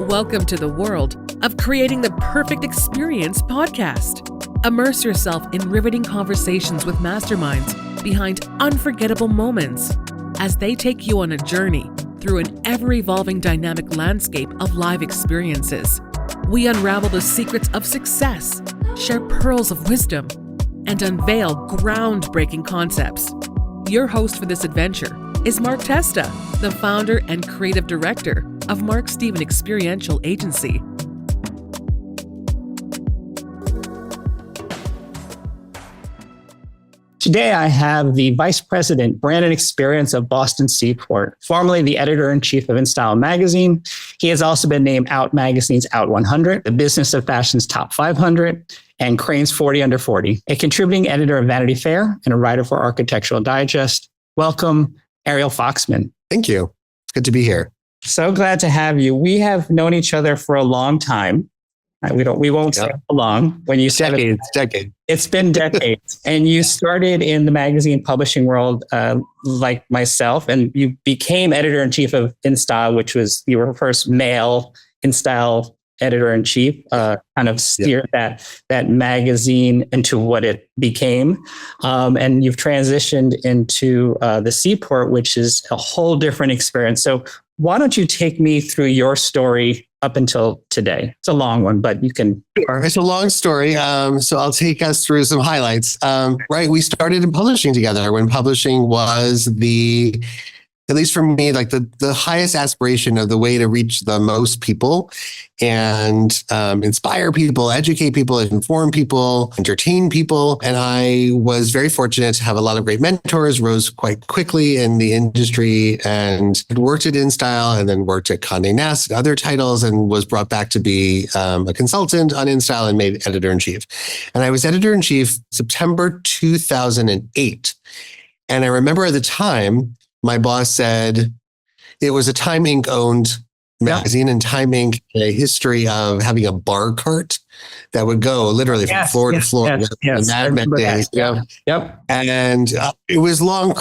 Welcome to the world of Creating the Perfect Experience podcast. Immerse yourself in riveting conversations with masterminds behind unforgettable moments as they take you on a journey through an ever-evolving dynamic landscape of live experiences. We unravel the secrets of success, share pearls of wisdom, and unveil groundbreaking concepts. Your host for this adventure is Mark Testa, the founder and creative director of Mark Steven Experiential Agency. Today, I have the Vice President, Brand and Experience of Boston Seaport, formerly the Editor-in-Chief of InStyle Magazine. He has also been named Out Magazine's Out 100, the Business of Fashion's Top 500, and Crain's 40 Under 40, a contributing editor of Vanity Fair and a writer for Architectural Digest. Welcome, Ariel Foxman. Thank you. It's good to be here. So glad to have you. We have known each other for a long time. We won't say how long. When you said decades. It's been decades. And you started in the magazine publishing world, like myself, and you became editor-in-chief of InStyle, which was your first male InStyle editor-in-chief, kind of steered that magazine into what it became. And you've transitioned into the Seaport, which is a whole different experience. So why don't you take me through your story up until today? It's a long one, but you can. Sure. It's a long story. So I'll take us through some highlights. We started in publishing together when publishing was at least for me, like the highest aspiration of the way to reach the most people and inspire people, educate people, inform people, entertain people. And I was very fortunate to have a lot of great mentors, rose quite quickly in the industry and worked at InStyle and then worked at Condé Nast and other titles and was brought back to be a consultant on InStyle and made editor-in-chief. And I was editor-in-chief September 2008. And I remember at the time, my boss said it was a Time Inc. owned magazine, and Time Inc. had a history of having a bar cart that would go literally from floor to floor. Yes. Mad days. Yep. And it was long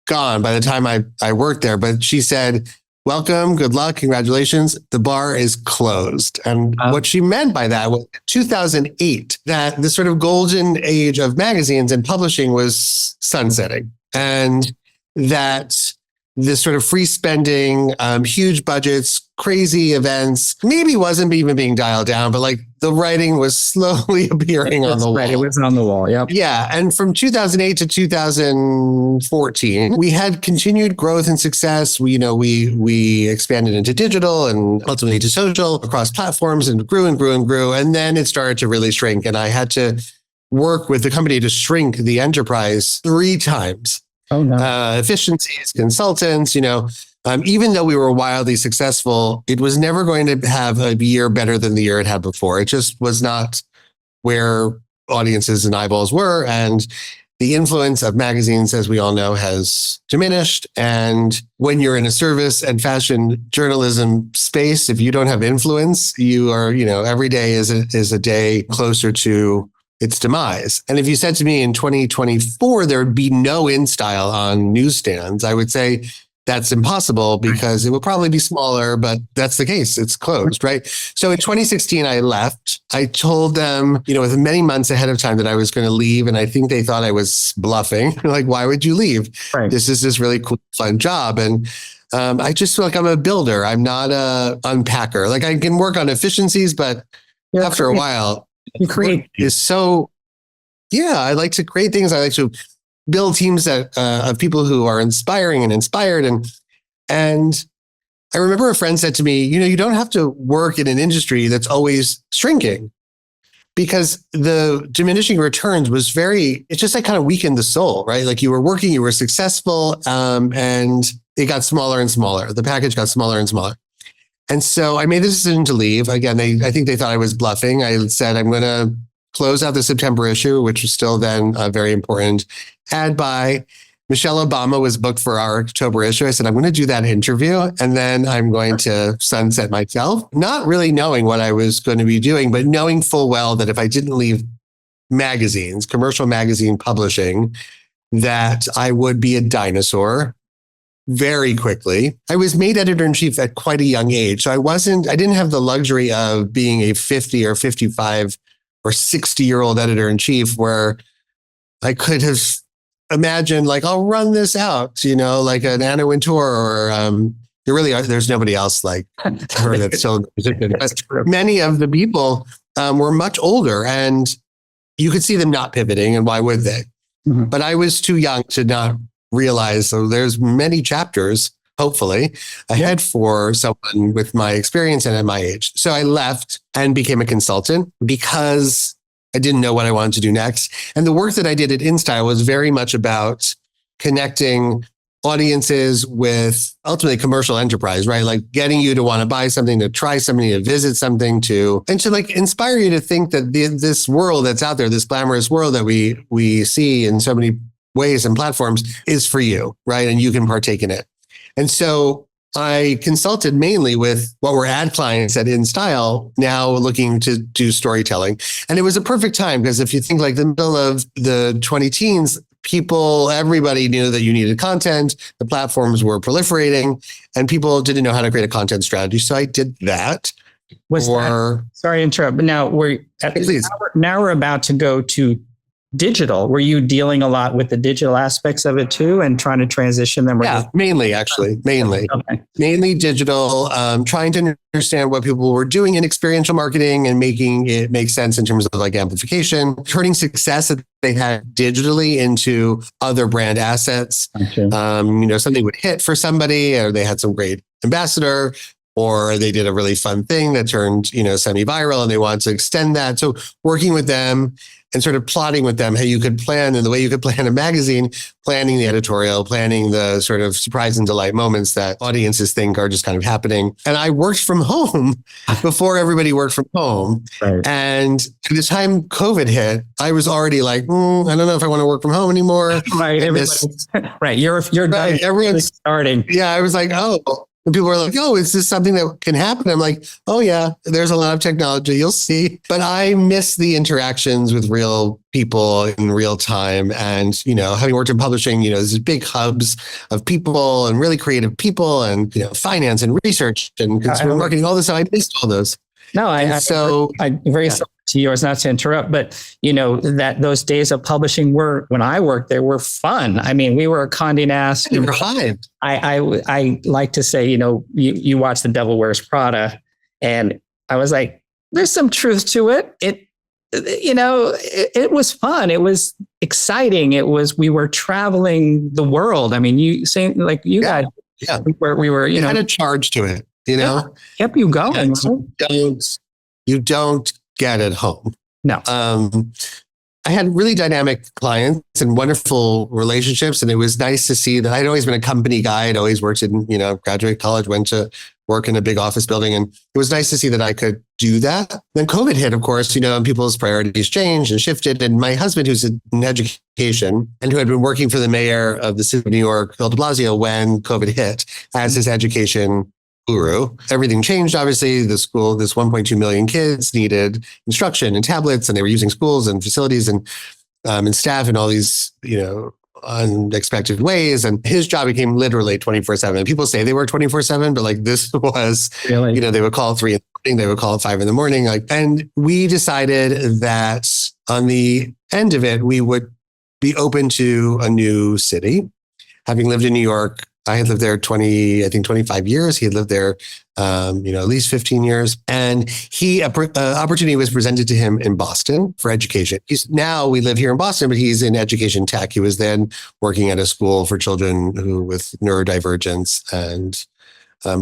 gone by the time I worked there. But she said, "Welcome, good luck, congratulations. The bar is closed." And what she meant by that was 2008, that the sort of golden age of magazines and publishing was sunsetting. And that this sort of free spending, huge budgets, crazy events, maybe wasn't even being dialed down, but like the writing was slowly appearing on the wall. Right, it was on the wall, yep. Yeah, and from 2008 to 2014, we had continued growth and success. We expanded into digital and ultimately to social across platforms and grew and grew and grew. And then it started to really shrink. And I had to work with the company to shrink the enterprise 3 times. Oh, no. Efficiencies, consultants, even though we were wildly successful, it was never going to have a year better than the year it had before. It just was not where audiences and eyeballs were. And the influence of magazines, as we all know, has diminished. And when you're in a service and fashion journalism space, if you don't have influence, you are, every day is a day closer to its demise. And if you said to me in 2024, there would be no InStyle on newsstands, I would say that's impossible because it will probably be smaller, but that's the case. It's closed, right? So in 2016, I left. I told them, with many months ahead of time that I was going to leave. And I think they thought I was bluffing. Like, why would you leave? Right. This is this really cool, fun job. And I just feel like I'm a builder. I'm not a unpacker. Like I can work on efficiencies, but after a while, I like to create things. I like to build teams of people who are inspiring and inspired. And I remember a friend said to me, you don't have to work in an industry that's always shrinking because the diminishing returns was it just like kind of weakened the soul, right? Like you were working, you were successful, and it got smaller and smaller. The package got smaller and smaller. And so I made the decision to leave. Again, I think they thought I was bluffing. I said, I'm going to close out the September issue, which was still then a very important ad buy. Michelle Obama was booked for our October issue. I said, I'm going to do that interview and then I'm going to sunset myself, not really knowing what I was going to be doing, but knowing full well that if I didn't leave magazines, commercial magazine publishing, that I would be a dinosaur very quickly. I was made editor-in-chief at quite a young age. So I didn't have the luxury of being a 50 or 55 or 60-year-old editor-in-chief where I could have imagined like, I'll run this out, like an Anna Wintour or there's nobody else like her that's still many of the people were much older and you could see them not pivoting, and why would they? Mm-hmm. But I was too young to not realize. So there's many chapters, hopefully, ahead for someone with my experience and at my age. So I left and became a consultant because I didn't know what I wanted to do next. And the work that I did at InStyle was very much about connecting audiences with ultimately commercial enterprise, right? Like getting you to want to buy something, to try something, to visit something, and to like inspire you to think that this world that's out there, this glamorous world that we see in so many ways and platforms is for you, right? And you can partake in it. And so I consulted mainly with what were ad clients at InStyle, now looking to do storytelling. And it was a perfect time because if you think like the middle of the 20 teens, everybody knew that you needed content. The platforms were proliferating and people didn't know how to create a content strategy. So I did that. Sorry to interrupt, but now now we're about to go to digital. Were you dealing a lot with the digital aspects of it too and trying to transition them? Yeah, mainly. Okay. Mainly digital, trying to understand what people were doing in experiential marketing and making it make sense in terms of like amplification, turning success that they had digitally into other brand assets. Okay. Something would hit for somebody or they had some great ambassador or they did a really fun thing that turned, semi-viral and they wanted to extend that. So working with them and sort of plotting with them how you could plan, and the way you could plan a magazine, planning the editorial, planning the sort of surprise and delight moments that audiences think are just kind of happening. And I worked from home before everybody worked from home. Right. And by the time COVID hit, I was already like, I don't know if I want to work from home anymore. Right. Right. You're done. Everyone's starting. Yeah. I was like, oh. And people are like, oh, is this something that can happen? I'm like, oh, yeah, there's a lot of technology. You'll see. But I miss the interactions with real people in real time. And, having worked in publishing, there's big hubs of people and really creative people and, finance and research and consumer marketing, all this. So I missed all those. No, I very similar to yours, not to interrupt, but that those days of publishing when I worked there were fun. I mean, we were a Condé Nast. We were hyped. I like to say, you watch The Devil Wears Prada, and I was like, there's some truth to it. It was fun. It was exciting. We were traveling the world. I mean, guys, we were, it had a charge to it. Kept you going. You don't get at home. No. I had really dynamic clients and wonderful relationships. And it was nice to see that I'd always been a company guy. I'd always worked in, graduate college, went to work in a big office building. And it was nice to see that I could do that. Then COVID hit, of course, and people's priorities changed and shifted. And my husband, who's in education and who had been working for the mayor of the city of New York, Bill de Blasio, when COVID hit, as his education guru. Everything changed, obviously. The school, this 1.2 million kids needed instruction and tablets, and they were using schools and facilities and staff in all these, unexpected ways. And his job became literally 24/7. People say they work 24/7, but like this was, really? They would call at 3 in the morning, they would call at 5 in the morning. And we decided that on the end of it, we would be open to a new city. Having lived in New York, I had lived there 25 years. He had lived there, at least 15 years. And opportunity was presented to him in Boston for education. We live here in Boston, but he's in education tech. He was then working at a school for children with neurodivergence and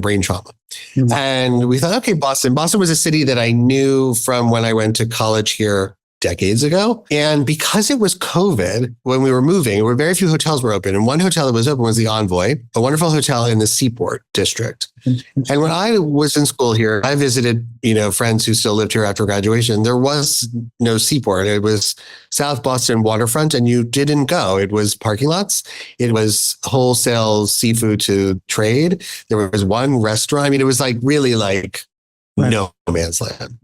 brain trauma. Mm-hmm. And we thought, okay, Boston. Boston was a city that I knew from when I went to college here decades ago. And because it was COVID, when we were moving, there were very few hotels were open. And one hotel that was open was the Envoy, a wonderful hotel in the Seaport district. And when I was in school here, I visited, friends who still lived here after graduation. There was no Seaport. It was South Boston waterfront, and you didn't go. It was parking lots. It was wholesale seafood to trade. There was one restaurant. I mean, it was really no man's land.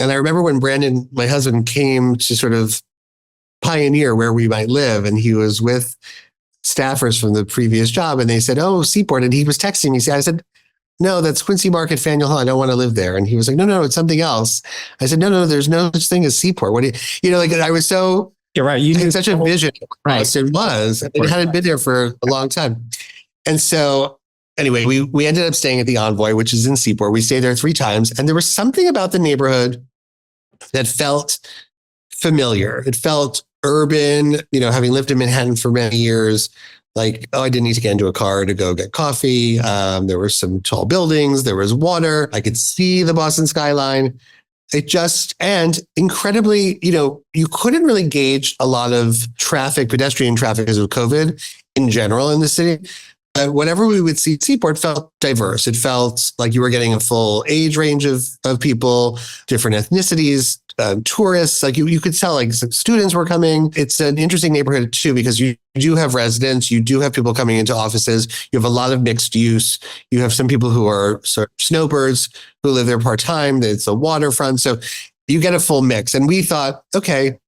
And I remember when Brandon, my husband, came to sort of pioneer where we might live, and he was with staffers from the previous job, and they said, "Oh, Seaport," and he was texting me. I said, "No, that's Quincy Market, Faneuil Hall. I don't want to live there." And he was like, no, it's something else. I said, no, there's no such thing as Seaport. What do you know, like I was so, you're right. You had such a vision. Right. It was, it hadn't been there for a long time. And so anyway, we ended up staying at the Envoy, which is in Seaport. We stayed there 3 times. And there was something about the neighborhood that felt familiar. It felt urban, having lived in Manhattan for many years. Like, I didn't need to get into a car to go get coffee. There were some tall buildings. There was water. I could see the Boston skyline. And incredibly, you couldn't really gauge a lot of pedestrian traffic because of COVID in general in the city. Whenever we would see Seaport, felt diverse. It felt like you were getting a full age range of people, different ethnicities, tourists. Like you could tell, like some students were coming. It's an interesting neighborhood too, because you do have residents, you do have people coming into offices. You have a lot of mixed use. You have some people who are sort of snowbirds who live there part-time. It's a waterfront. So you get a full mix. And we thought, okay,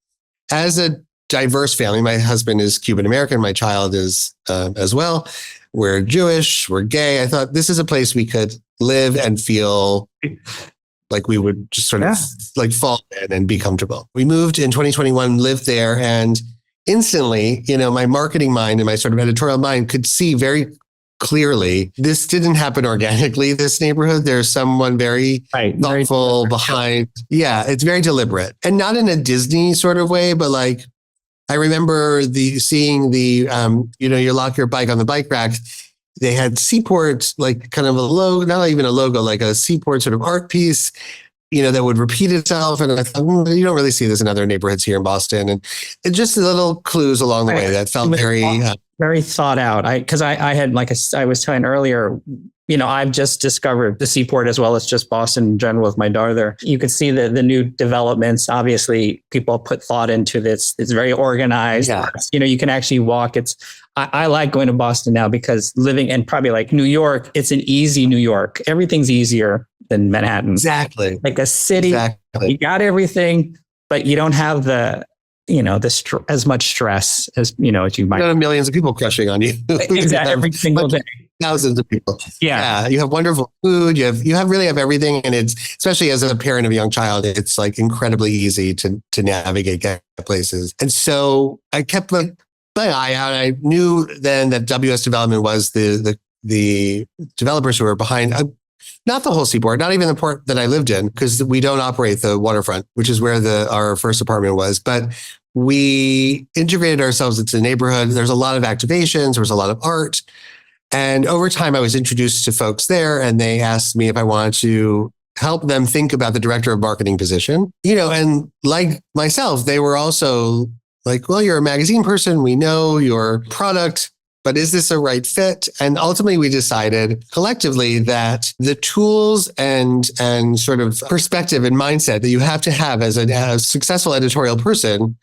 as a diverse family, my husband is Cuban American, my child is as well. We're Jewish, we're gay. I thought this is a place we could live and feel like we would just sort of like fall in and be comfortable. We moved in 2021, lived there, and instantly, my marketing mind and my sort of editorial mind could see very clearly this didn't happen organically, this neighborhood. There's someone very thoughtful behind. Yeah, it's very deliberate. And not in a Disney sort of way, but like, I remember seeing the you lock your bike on the bike rack. They had Seaport, like kind of a logo, not even a logo, like a Seaport sort of art piece, that would repeat itself. And I thought, you don't really see this in other neighborhoods here in Boston. And it just little clues along the way that felt very thought out. Because I had, like I was telling earlier, I've just discovered the Seaport as well as just Boston in general with my daughter there. You could see the new developments. Obviously, people put thought into this. It's very organized. Yeah. You can actually walk. I like going to Boston now because living in probably like New York, it's an easy New York. Everything's easier than Manhattan. Exactly. Like a city, you got everything, but you don't have as much stress as you might. You have millions of people crushing on you. Exactly, every single day. Thousands of people. Yeah. You have wonderful food. You really have everything. And it's, especially as a parent of a young child, it's like incredibly easy to navigate, get places. And so I kept my eye out. I knew then that WS Development was the developers who were behind, not the whole Seaport, not even the port that I lived in, because we don't operate the waterfront, which is where our first apartment was. But we integrated ourselves into the neighborhood. There's a lot of activations. There was a lot of art. And over time, I was introduced to folks there, and they asked me if I wanted to help them think about the director of marketing position. And like myself, they were also like, well, you're a magazine person. We know your product, but is this a right fit? And ultimately, we decided collectively that the tools and sort of perspective and mindset that you have to have as a successful editorial person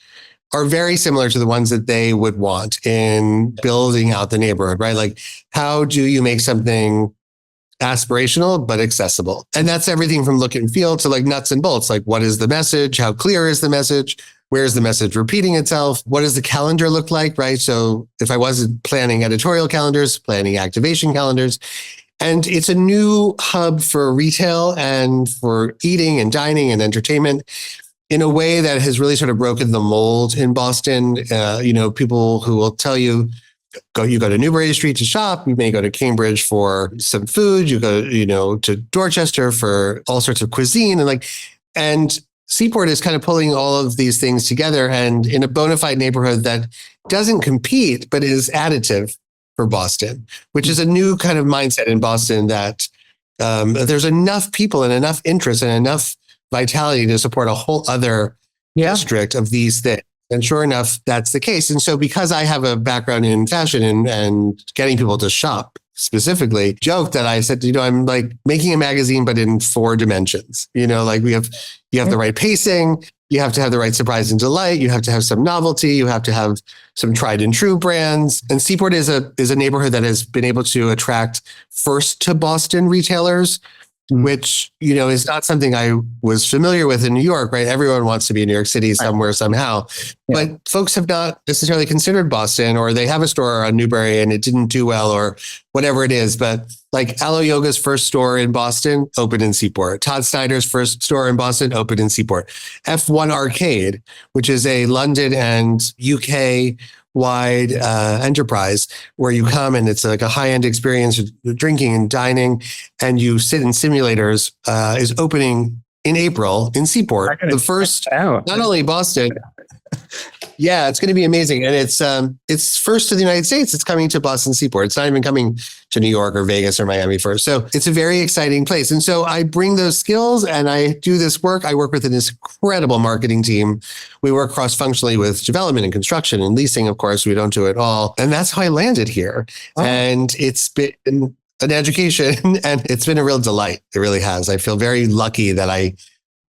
are very similar to the ones that they would want in building out the neighborhood, right? Like, how do you make something aspirational but accessible? And that's everything from look and feel to like nuts and bolts. Like, what is the message? How clear is the message? Where is the message repeating itself? What does the calendar look like, right? So if I wasn't planning editorial calendars, planning activation calendars, and it's a new hub for retail and for eating and dining and entertainment in a way that has really sort of broken the mold in Boston. People who will tell you, you go to Newbury Street to shop, you may go to Cambridge for some food, you go, to Dorchester for all sorts of cuisine and Seaport is kind of pulling all of these things together and in a bona fide neighborhood that doesn't compete, but is additive for Boston, which is a new kind of mindset in Boston that there's enough people and enough interest and enough vitality to support a whole other district of these things. And sure enough, that's the case. And so because I have a background in fashion and getting people to shop specifically, joked that I said, I'm like making a magazine, but in 4 dimensions. Like you have the right pacing, you have to have the right surprise and delight, you have to have some novelty, you have to have some tried and true brands. And Seaport is a neighborhood that has been able to attract first to Boston retailers which, is not something I was familiar with in New York, right? Everyone wants to be in New York City somewhere, somehow. Yeah. But folks have not necessarily considered Boston, or they have a store on Newbury and it didn't do well, or whatever it is. But like Aloe Yoga's first store in Boston opened in Seaport. Todd Snyder's first store in Boston opened in Seaport. F1 Arcade, which is a London and UK wide enterprise where you come and it's like a high-end experience of drinking and dining, and you sit in simulators, is opening in April in Seaport. The first, not only Boston. Yeah, it's going to be amazing. And it's first to the United States. It's coming to Boston Seaport. It's not even coming to New York or Vegas or Miami first. So it's a very exciting place. And so I bring those skills and I do this work. I work with an incredible marketing team. We work cross-functionally with development and construction and leasing. Of course, we don't do it all. And that's how I landed here. Oh. And it's been an education and it's been a real delight. It really has. I feel very lucky that I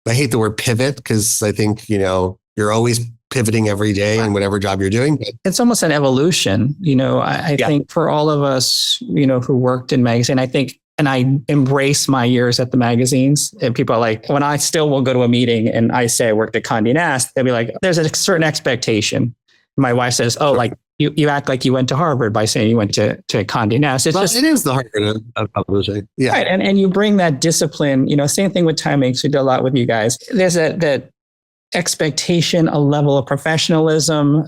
hate the word pivot, because I think, you're always pivoting every day in whatever job you're doing. It's almost an evolution. I think for all of us, who worked in magazine, I think, and I embrace my years at the magazines, and people are like, when I still will go to a meeting and I say I worked at Condé Nast, they'll be like, there's a certain expectation. My wife says, oh, like you act like you went to Harvard by saying you went to Condé Nast. It is the Harvard of publishing. Yeah. Right. And you bring that discipline, same thing with Time Inc. We did a lot with you guys. There's that expectation, a level of professionalism,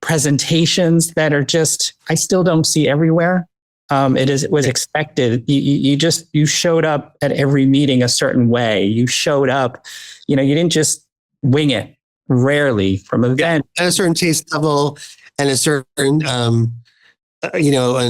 presentations that are just, I still don't see everywhere. It was expected. You showed up at every meeting a certain way. You showed up, you didn't just wing it. Rarely from an event. At a certain taste level and a certain, an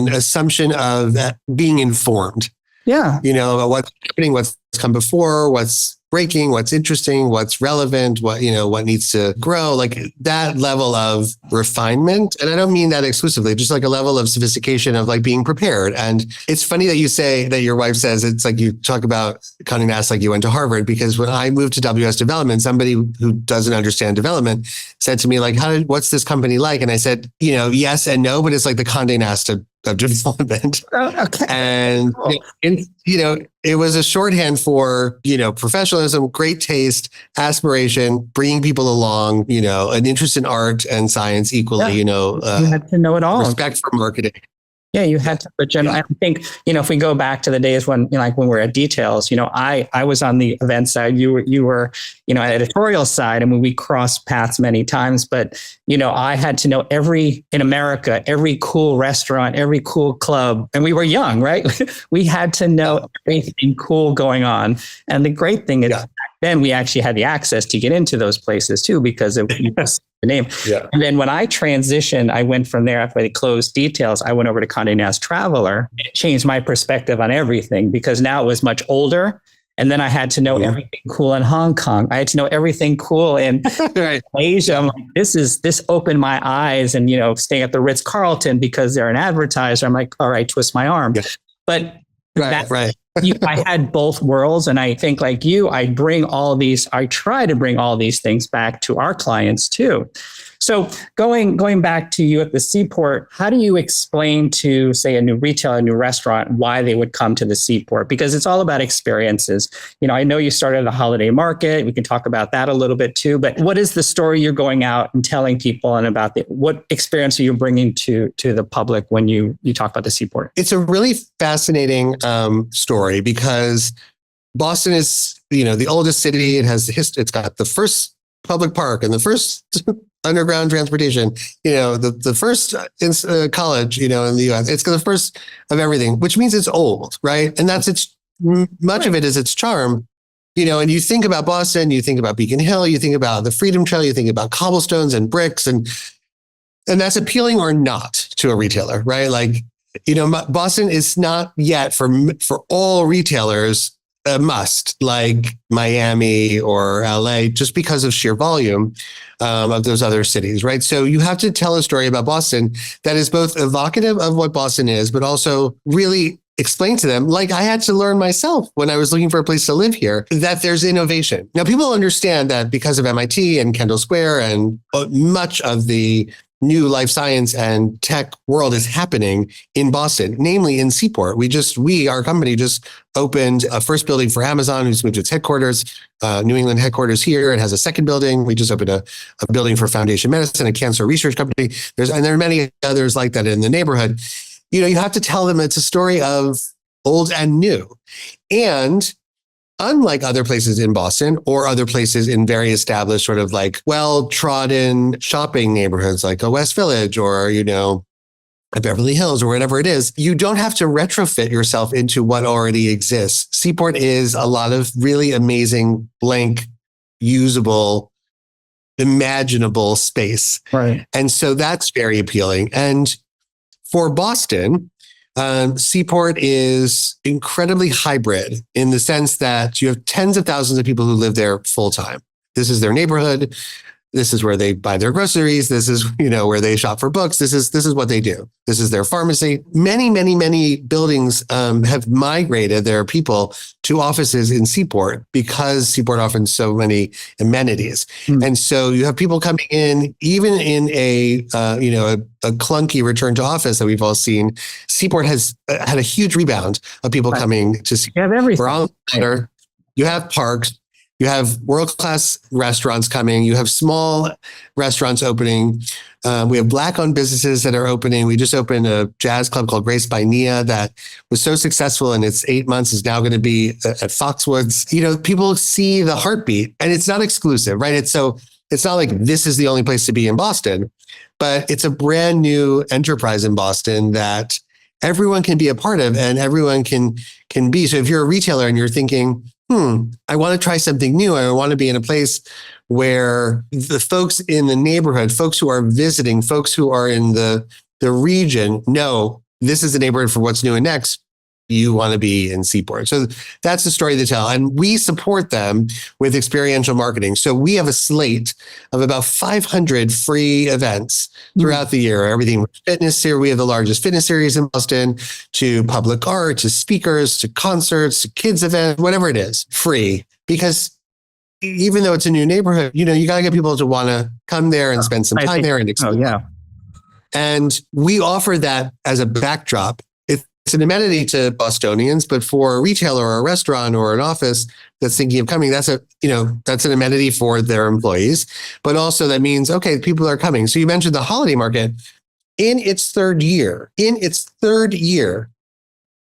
assumption of being informed. Yeah. About what's happening, what's come before, what's breaking, what's interesting, what's relevant, what needs to grow, like that level of refinement. And I don't mean that exclusively, just like a level of sophistication of like being prepared. And it's funny that you say that your wife says it's like you talk about Condé Nast like you went to Harvard, because when I moved to WS Development, somebody who doesn't understand development said to me, like, what's this company like? And I said, yes and no, but it's like the Condé Nast of development. Oh, okay. And, it was a shorthand for, professionalism, great taste, aspiration, bringing people along, an interest in art and science equally, you had to know it all. Respect for marketing. Yeah, you had to. But I think, if we go back to the days when, when we were at Details, I was on the event side. You were, editorial side. I mean, we crossed paths many times, but, I had to know in America, every cool restaurant, every cool club. And we were young, right? We had to know everything cool going on. And the great thing is back then we actually had the access to get into those places too, because it was the name. Yeah. And then when I transitioned, I went from there after they closed Details. I went over to Condé Nast Traveler. It changed my perspective on everything, because now it was much older. And then I had to know everything cool in Hong Kong. I had to know everything cool in Asia. I'm like, this opened my eyes. And, staying at the Ritz-Carlton because they're an advertiser, I'm like, all right, twist my arm. Yeah. But I had both worlds. And I think like you, I try to bring all these things back to our clients too. So going back to you at the Seaport, how do you explain to, say, a new retailer, a new restaurant, why they would come to the Seaport? Because it's all about experiences. I know you started a holiday market. We can talk about that a little bit too. But what is the story you're going out and telling people, and about what experience are you bringing to the public when you talk about the Seaport? It's a really fascinating story, because Boston is, the oldest city. It has it's got the first public park and the first underground transportation, the first college, in the US. It's the first of everything, which means it's old, right? And that's much of it is its charm, and you think about Boston, you think about Beacon Hill, you think about the Freedom Trail, you think about cobblestones and bricks, and that's appealing or not to a retailer, right? Like, Boston is not yet for all retailers a must, like Miami or LA, just because of sheer volume of those other cities, right? So you have to tell a story about Boston that is both evocative of what Boston is, but also really explain to them, like I had to learn myself when I was looking for a place to live here, that there's innovation. Now, people understand that because of MIT and Kendall Square and much of the new life science and tech world is happening in Boston, namely in Seaport. Our company just opened a first building for Amazon, who's moved its headquarters, New England headquarters here. It has a second building. We just opened a building for Foundation Medicine, a cancer research company. And there are many others like that in the neighborhood. You have to tell them it's a story of old and new. And unlike other places in Boston or other places in very established sort of like well-trodden shopping neighborhoods like a West Village or, a Beverly Hills or whatever it is, you don't have to retrofit yourself into what already exists. Seaport is a lot of really amazing, blank, usable, imaginable space. Right. And so that's very appealing. And for Boston, Seaport is incredibly hybrid in the sense that you have tens of thousands of people who live there full time. This is their neighborhood. This is where they buy their groceries. This is, where they shop for books. This is what they do. This is their pharmacy. Many, many, many buildings have migrated their people to offices in Seaport because Seaport offers so many amenities. And so you have people coming in, even in a clunky return to office that we've all seen. Seaport has had a huge rebound of people coming to Seaport. You have everything. We're all better. You have parks. You have world-class restaurants coming. You have small restaurants opening. We have Black-owned businesses that are opening. We just opened a jazz club called Grace by Nia that was so successful in its 8 months is now going to be at Foxwoods. People see the heartbeat, and it's not exclusive, right? It's not like this is the only place to be in Boston, but it's a brand new enterprise in Boston that everyone can be a part of and everyone can be. So if you're a retailer and you're thinking, I want to try something new. I want to be in a place where the folks in the neighborhood, folks who are visiting, folks who are in the region know this is the neighborhood for what's new and next. You want to be in Seaport. So that's the story to tell. And we support them with experiential marketing. So we have a slate of about 500 free events throughout the year. Everything from fitness here. We have the largest fitness series in Boston, to public art, to speakers, to concerts, to kids events, whatever it is, free. Because even though it's a new neighborhood, you got to get people to want to come there and spend some time there and explore. Oh, yeah. And we offer that as a backdrop. It's an amenity to Bostonians, but for a retailer or a restaurant or an office that's thinking of coming, that's an amenity for their employees. But also that means, okay, people are coming. So you mentioned the holiday market. In its third year,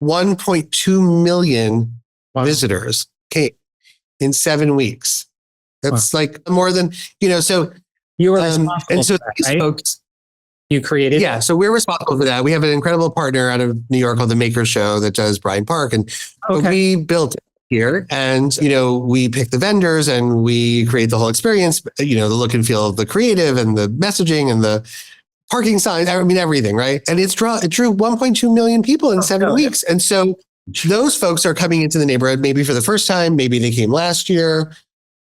1.2 million visitors came in 7 weeks. That's like more than, so you were responsible and so for that, these right? folks. You created? Yeah, so we're responsible for that. We have an incredible partner out of New York called the Maker Show that does Bryant Park. And we built it here and, we pick the vendors and we create the whole experience, the look and feel of the creative and the messaging and the parking signs. I mean, everything, right? And it drew 1.2 million people in 7 weeks. And so those folks are coming into the neighborhood, maybe for the first time, maybe they came last year,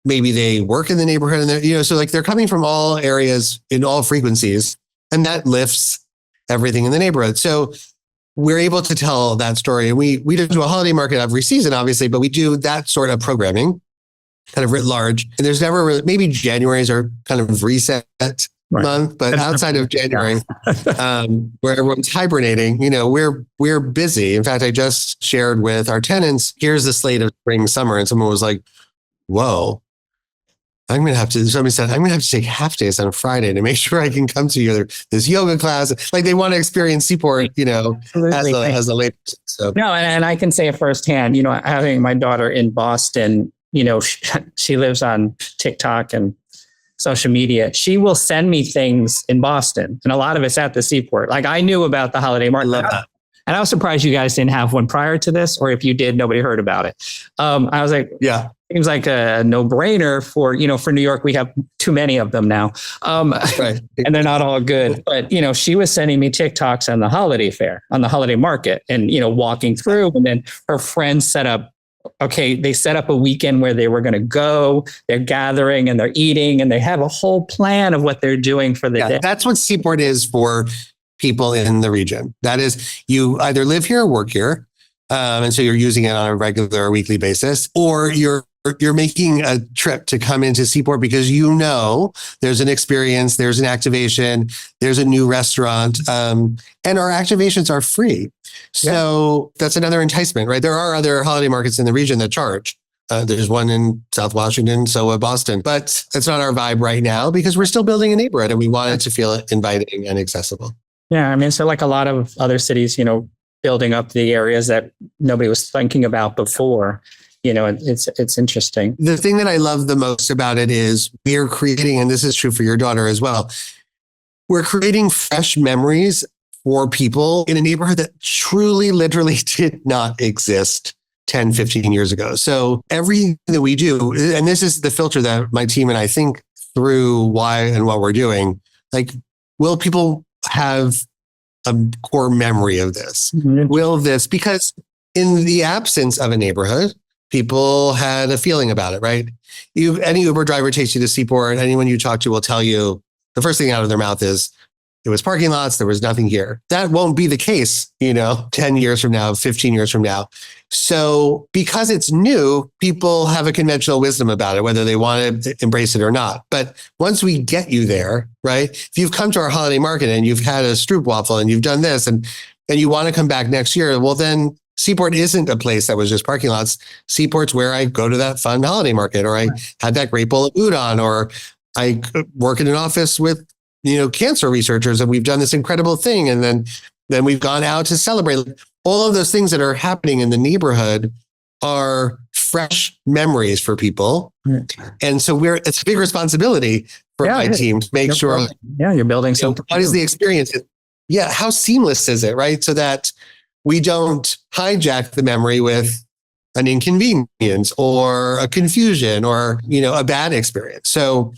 maybe they work in the neighborhood and they're, so like they're coming from all areas in all frequencies. And that lifts everything in the neighborhood. So we're able to tell that story. And we don't do a holiday market every season, obviously, but we do that sort of programming kind of writ large. And there's never really, maybe January's are kind of reset month, but outside of January, where everyone's hibernating, we're busy. In fact, I just shared with our tenants, here's the slate of spring, summer. And someone was like, whoa. Somebody said, I'm going to have to take half days on a Friday to make sure I can come to this yoga class. Like they want to experience Seaport, as the latest. So. No, and I can say firsthand, having my daughter in Boston, she lives on TikTok and social media. She will send me things in Boston and a lot of it's at the Seaport. Like I knew about the holiday market. I love that. And I was surprised you guys didn't have one prior to this, or if you did, nobody heard about it. I was like, yeah. Seems like a no-brainer for New York. We have too many of them now. Right. And they're not all good. But, she was sending me TikToks on the holiday fair, on the holiday market and, walking through. And then her friends set up a weekend where they were going to go, they're gathering and they're eating and they have a whole plan of what they're doing for the day. That's what Seaport is for people in the region. That is, you either live here or work here. And so you're using it on a regular or weekly basis, or you're you're making a trip to come into Seaport because you know there's an experience, there's an activation, there's a new restaurant, and our activations are free. So that's another enticement, right? There are other holiday markets in the region that charge. There's one in South Washington, so Boston, but it's not our vibe right now because we're still building a neighborhood and we want it to feel inviting and accessible. Yeah, I mean, so like a lot of other cities, building up the areas that nobody was thinking about before, it's interesting. The thing that I love the most about it is we're creating, and this is true for your daughter as well, we're creating fresh memories for people in a neighborhood that truly, literally did not exist 10, 15 years ago. So everything that we do, and this is the filter that my team and I think through why and what we're doing, like, will people have a core memory of this? Mm-hmm. Will this, because in the absence of a neighborhood, people had a feeling about it, right? Any Uber driver takes you to Seaport, anyone you talk to will tell you the first thing out of their mouth is, it was parking lots, there was nothing here. That won't be the case, 10 years from now, 15 years from now. So because it's new, people have a conventional wisdom about it, whether they want to embrace it or not. But once we get you there, right? If you've come to our holiday market and you've had a stroopwafel and you've done this and you want to come back next year, well, then Seaport isn't a place that was just parking lots. Seaport's where I go to that fun holiday market, or I had that great bowl of udon, or I work in an office with cancer researchers, and we've done this incredible thing. And then we've gone out to celebrate. All of those things that are happening in the neighborhood are fresh memories for people. And so it's a big responsibility for my team to make sure. You're building something. What is the experience? How seamless is it, right? So that we don't hijack the memory with an inconvenience or a confusion or, a bad experience. So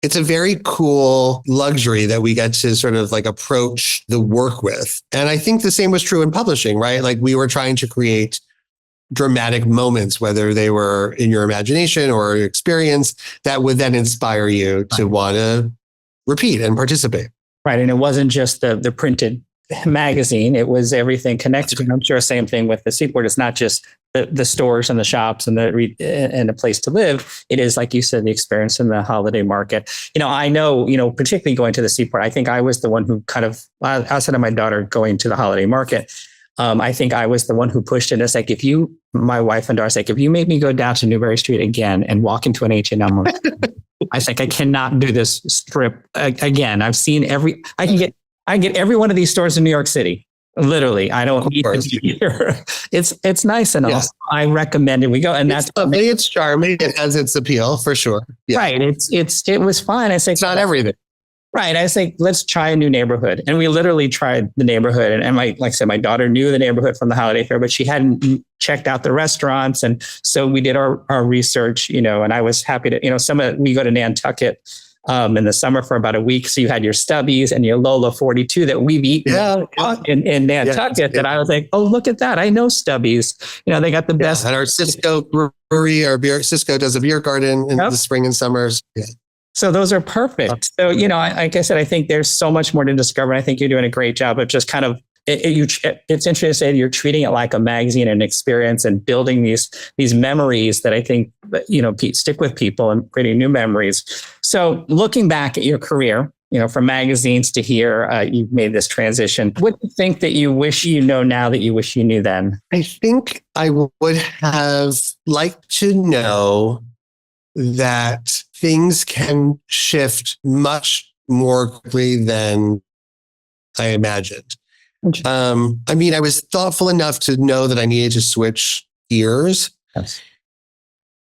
it's a very cool luxury that we get to sort of like approach the work with. And I think the same was true in publishing, right? Like we were trying to create dramatic moments, whether they were in your imagination or experience, that would then inspire you to want to repeat and participate. Right. And it wasn't just the printed magazine, it was everything connected. And I'm sure same thing with the Seaport. It's not just the stores and the shops and the place to live. It is, like you said, the experience in the holiday market. I know, particularly going to the Seaport, I think I was the one who kind of, outside of my daughter going to the holiday market, I think I was the one who pushed it. It's like, my wife and daughter say, if you make me go down to Newbury Street again and walk into an H&M, I think I cannot do this strip again. I've seen I can get every one of these stores in New York City. Literally, I don't need to be here. It's nice and all. I recommend it. We go, and that's lovely. It's charming. It has its appeal for sure. Yeah. Right. It was fun. I say it's not everything. Right. I say let's try a new neighborhood, and we literally tried the neighborhood. And like I said, my daughter knew the neighborhood from the holiday fair, but she hadn't checked out the restaurants, and so we did our research. And I was happy to we go to Nantucket. In the summer for about a week. So you had your Stubbies and your Lola 42 that we've eaten in Nantucket that I was like, oh, look at that. I know Stubbies. They got the best. And our Cisco brewery, Cisco does a beer garden in the spring and summers. Yeah. So those are perfect. So, like I said, I think there's so much more to discover. And I think you're doing a great job of just kind of, it's interesting to say you're treating it like a magazine and experience and building these memories that I think, stick with people and creating new memories. So looking back at your career, from magazines to here, you've made this transition. What do you think that you wish you know now that you wish you knew then? I think I would have liked to know that things can shift much more quickly than I imagined. I was thoughtful enough to know that I needed to switch gears,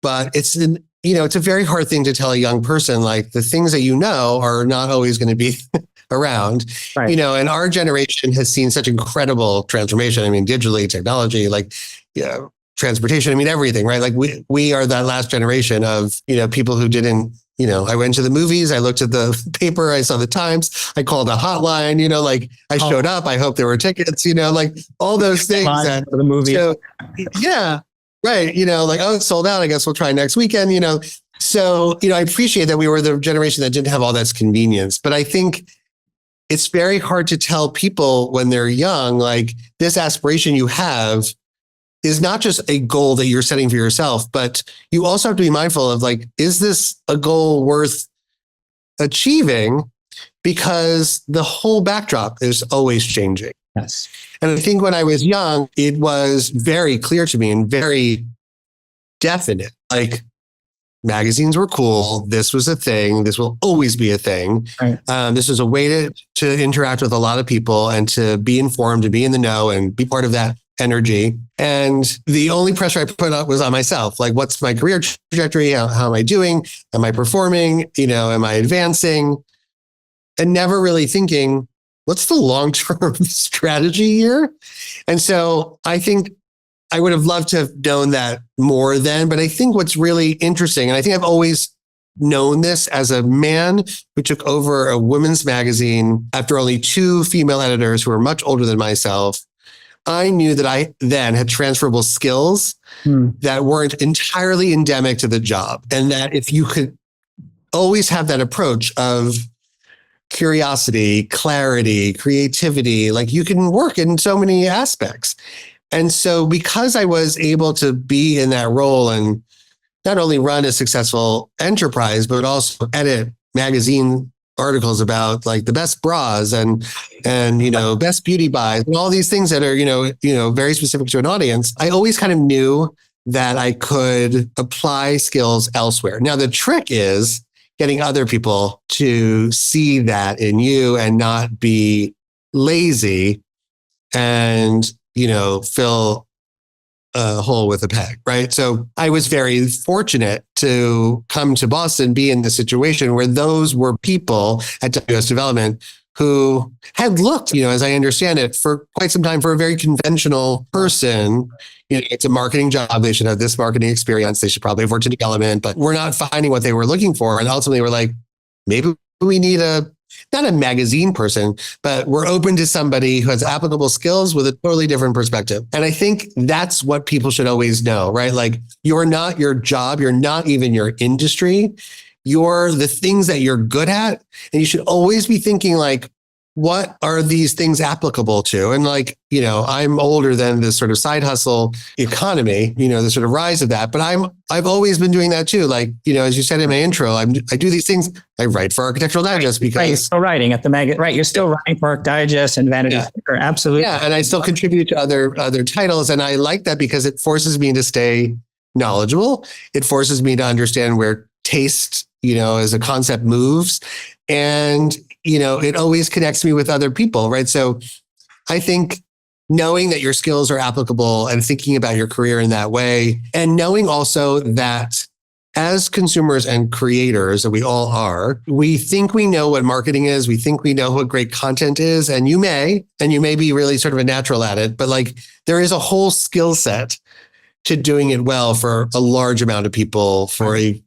but it's a very hard thing to tell a young person. Like the things that are not always going to be around, right. And our generation has seen such incredible transformation. Digitally, technology, transportation, everything, right? Like we are that last generation of, people who didn't, I went to the movies, I looked at the paper, I saw the Times, I called a hotline, I showed up, I hope there were tickets, all those things. For the movie. So, yeah, right. Oh, it's sold out. I guess we'll try next weekend, So, I appreciate that we were the generation that didn't have all that convenience, but I think it's very hard to tell people when they're young, like this aspiration you have, is not just a goal that you're setting for yourself, but you also have to be mindful of like, is this a goal worth achieving? Because the whole backdrop is always changing. Yes. And I think when I was young, it was very clear to me and very definite. Like, magazines were cool. This was a thing. This will always be a thing. Right. This was a way to interact with a lot of people and to be informed, to be in the know and be part of that energy. And the only pressure I put up was on myself. Like, what's my career trajectory? How am I doing? Am I performing? Am I advancing? And never really thinking, what's the long-term strategy here? And so I think I would have loved to have known that more then. But I think what's really interesting, and I think I've always known this as a man who took over a women's magazine after only 2 female editors who were much older than myself, I knew that I then had transferable skills that weren't entirely endemic to the job. And that if you could always have that approach of curiosity, clarity, creativity, like you can work in so many aspects. And so because I was able to be in that role and not only run a successful enterprise, but also edit magazine articles about like the best bras and best beauty buys and all these things that are, very specific to an audience, I always kind of knew that I could apply skills elsewhere. Now, the trick is getting other people to see that in you and not be lazy and, fill a hole with a peg, right? So I was very fortunate to come to Boston, be in the situation where those were people at WS Development who had looked, as I understand it, for quite some time for a very conventional person. It's a marketing job. They should have this marketing experience. They should probably have worked in development, but we're not finding what they were looking for. And ultimately we're like, maybe we need not a magazine person, but we're open to somebody who has applicable skills with a totally different perspective. And I think that's what people should always know, right? Like, you're not your job. You're not even your industry. You're the things that you're good at. And you should always be thinking like, what are these things applicable to? And like, I'm older than this sort of side hustle economy, the sort of rise of that. But I've always been doing that too. Like, as you said in my intro, I do these things. I write for Architectural Digest because you're still writing at the magazine, right? You're still writing for Arch Digest and Vanity Fair, absolutely. Yeah, and I still contribute to other titles, and I like that because it forces me to stay knowledgeable. It forces me to understand where taste, as a concept moves, and it always connects me with other people, right? So I think knowing that your skills are applicable and thinking about your career in that way, and knowing also that as consumers and creators, that we all are, we think we know what marketing is. We think we know what great content is. And you may be really sort of a natural at it, but like there is a whole skill set to doing it well for a large amount of people for a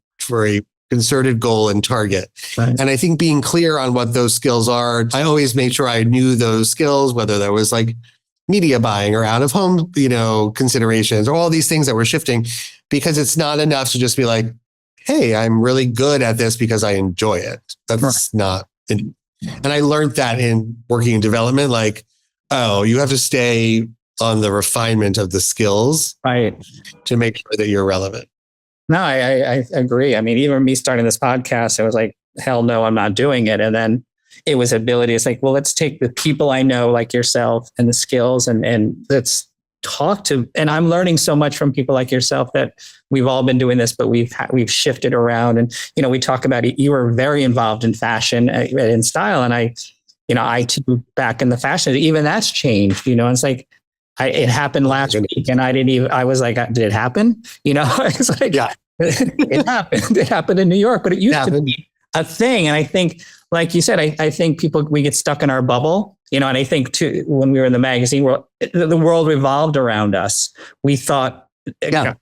concerted goal and target. Right. And I think being clear on what those skills are, I always made sure I knew those skills, whether that was like media buying or out of home, considerations or all these things that were shifting, because it's not enough to just be like, hey, I'm really good at this because I enjoy it. That's not. And I learned that in working in development, like, oh, you have to stay on the refinement of the skills, right, to make sure that you're relevant. No, I agree. I mean, even me starting this podcast, I was like, hell no, I'm not doing it. And then it was ability. It's like, well, let's take the people I know like yourself and the skills and let's talk to, and I'm learning so much from people like yourself that we've all been doing this, but we've shifted around. And, we talk about it. You were very involved in fashion and style. And I too, back in the fashion, even that's changed, it's like, it happened last week and I was like, did it happen? It's like, yeah, it happened. It happened in New York, but it used to be a thing. And I think, like you said, I think we get stuck in our bubble, and I think too, when we were in the magazine world, the world revolved around us. We thought, there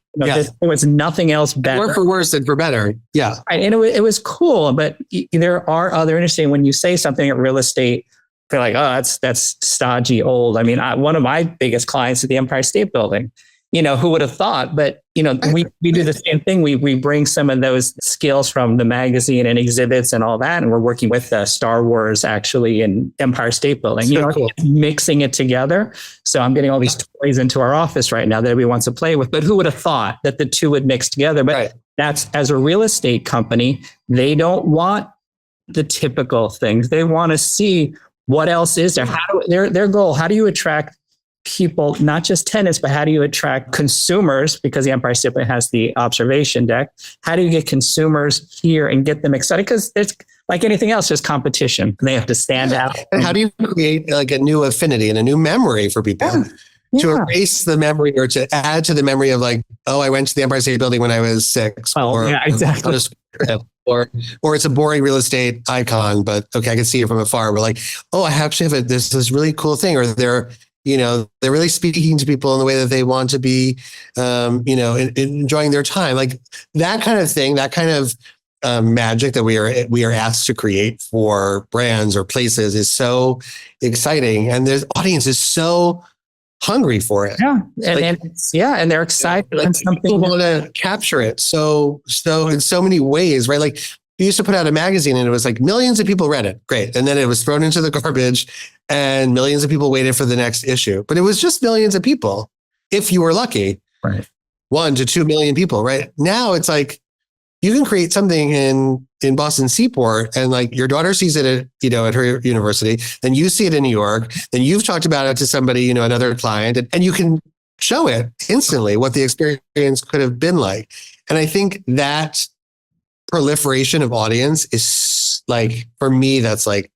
was nothing else better. Or for worse than for better. Yeah. Right. And it was cool, but there are other industries. When you say something at real estate, they're like, oh, that's stodgy old. I mean, one of my biggest clients is the Empire State Building. who would have thought? But, we do the same thing. We bring some of those skills from the magazine and exhibits and all that. And we're working with Star Wars actually in Empire State Building, So cool. mixing it together. So I'm getting all these toys into our office right now that everyone wants to play with. But who would have thought that the two would mix together? But that's, as a real estate company, they don't want the typical things. They want to see what else is there. Their goal, how do you attract people, not just tenants, but how do you attract consumers? Because the Empire State Building has the observation deck. How do you get consumers here and get them excited? Because it's like anything else, there's competition. They have to stand out. And how do you create like a new affinity and a new memory for people? To erase the memory or to add to the memory of like, oh, I went to the Empire State Building when I was 6. Exactly. Or it's a boring real estate icon, but okay, I can see it from afar. We're like, oh, I actually have this really cool thing. Or they're really speaking to people in the way that they want to be, enjoying their time. Like that kind of thing, that kind of magic that we are asked to create for brands or places is so exciting. And the audience is so hungry for it. Yeah. And they're excited. Like, people want to capture it. So in so many ways, right? Like we used to put out a magazine and it was like millions of people read it. Great. And then it was thrown into the garbage and millions of people waited for the next issue. But it was just millions of people, if you were lucky. Right. 1 to 2 million people, right? Now it's like you can create something in Boston Seaport and like your daughter sees it at her university, then you see it in New York, then you've talked about it to somebody, another client, and you can show it instantly what the experience could have been like. And I think that proliferation of audience is like, for me, that's like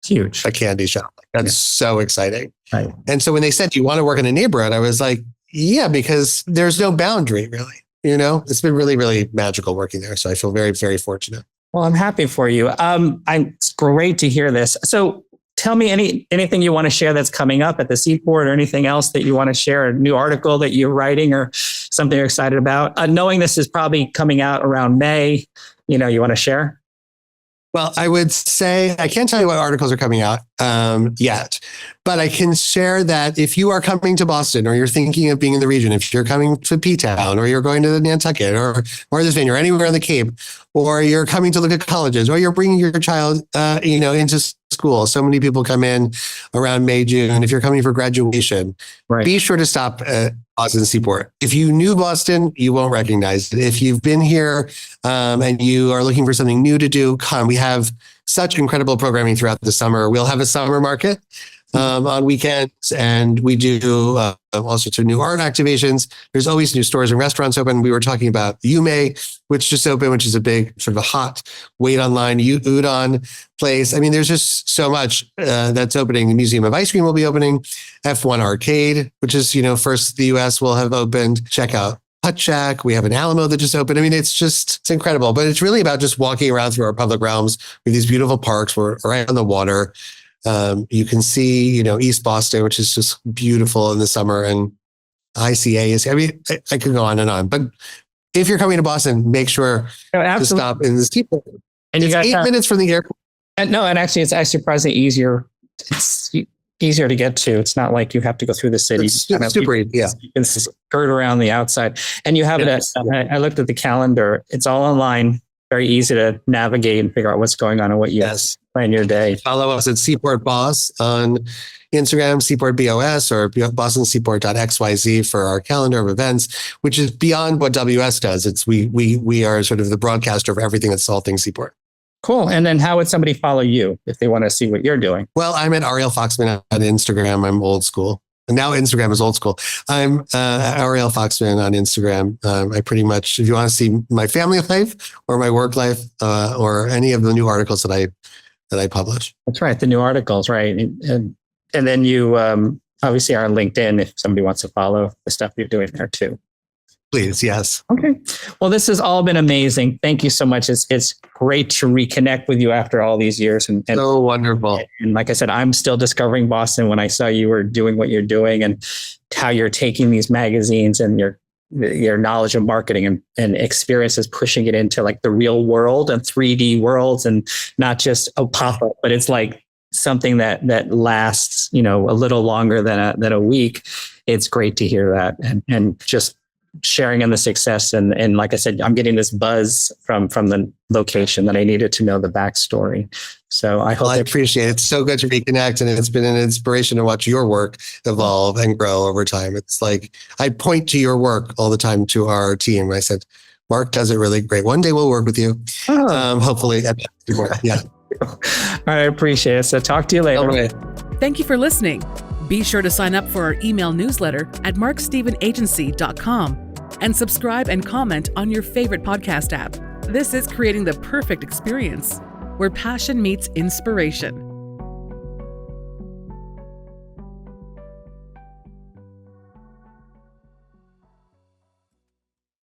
huge. A candy shop. That's so exciting. Right. And so when they said, do you want to work in a neighborhood? I was like, yeah, because there's no boundary really. It's been really, really magical working there. So I feel very, very fortunate. Well, I'm happy for you. It's great to hear this. So tell me anything you want to share that's coming up at the Seaport or anything else that you want to share, a new article that you're writing or something you're excited about. Knowing this is probably coming out around May, you want to share? Well, I would say I can't tell you what articles are coming out yet, but I can share that if you are coming to Boston or you're thinking of being in the region, if you're coming to P-Town or you're going to Nantucket or this Vineyard, anywhere on the Cape, or you're coming to look at colleges, or you're bringing your child, into school. So many people come in around May, June. If you're coming for graduation, be sure to stop at Boston Seaport. If you knew Boston, you won't recognize it. If you've been here and you are looking for something new to do, come. We have such incredible programming throughout the summer. We'll have a summer market on weekends, and we do all sorts of new art activations. There's always new stores and restaurants open. We were talking about Yume, which just opened, which is a big sort of a hot wait online udon place. I mean, there's just so much that's opening. The Museum of Ice Cream will be opening. F1 Arcade, which is, first the US will have opened. Check out Hut Shack. We have an Alamo that just opened. I mean, it's incredible, but it's really about just walking around through our public realms with these beautiful parks. We're right on the water. You can see, East Boston, which is just beautiful in the summer, and ICA is, I could go on and on, but if you're coming to Boston, make sure to stop in the Seaport. And you got 8 minutes from the airport. And actually, it's actually surprisingly easier. It's easier to get to. It's not like you have to go through the city. It's super easy. Yeah. You can skirt around the outside, and you have it. I looked at the calendar. It's all online. Very easy to navigate and figure out what's going on and what you plan your day. Follow us at Seaport Boss on Instagram, Seaport BOS, or BostonSeaport.xyz for our calendar of events, which is beyond what WS does. It's we are sort of the broadcaster of everything that's all things Seaport. Cool. And then how would somebody follow you if they want to see what you're doing? Well, I'm at Ariel Foxman on Instagram. I'm old school. And now Instagram is old school. I'm Ariel Foxman on Instagram. I pretty much, if you want to see my family life or my work life or any of the new articles that I publish. That's right. The new articles, right. And then you obviously are on LinkedIn if somebody wants to follow the stuff you're doing there too. Please, yes. Okay. Well, this has all been amazing. Thank you so much. It's great to reconnect with you after all these years. And so wonderful. And like I said, I'm still discovering Boston when I saw you were doing what you're doing and how you're taking these magazines and your knowledge of marketing and experiences, pushing it into like the real world and 3D worlds, and not just a pop-up, but it's like something that lasts, a little longer than a week. it's great to hear that and just sharing in the success. And like I said, I'm getting this buzz from the location that I needed to know the backstory. So I hope I appreciate it. It's so good to reconnect, and it's been an inspiration to watch your work evolve and grow over time. It's like I point to your work all the time to our team. I said, Mark does it really great. One day we'll work with you. Hopefully. Yeah. I appreciate it. So talk to you later. Okay. Thank you for listening. Be sure to sign up for our email newsletter at markstevenagency.com and subscribe and comment on your favorite podcast app. This is creating the perfect experience where passion meets inspiration.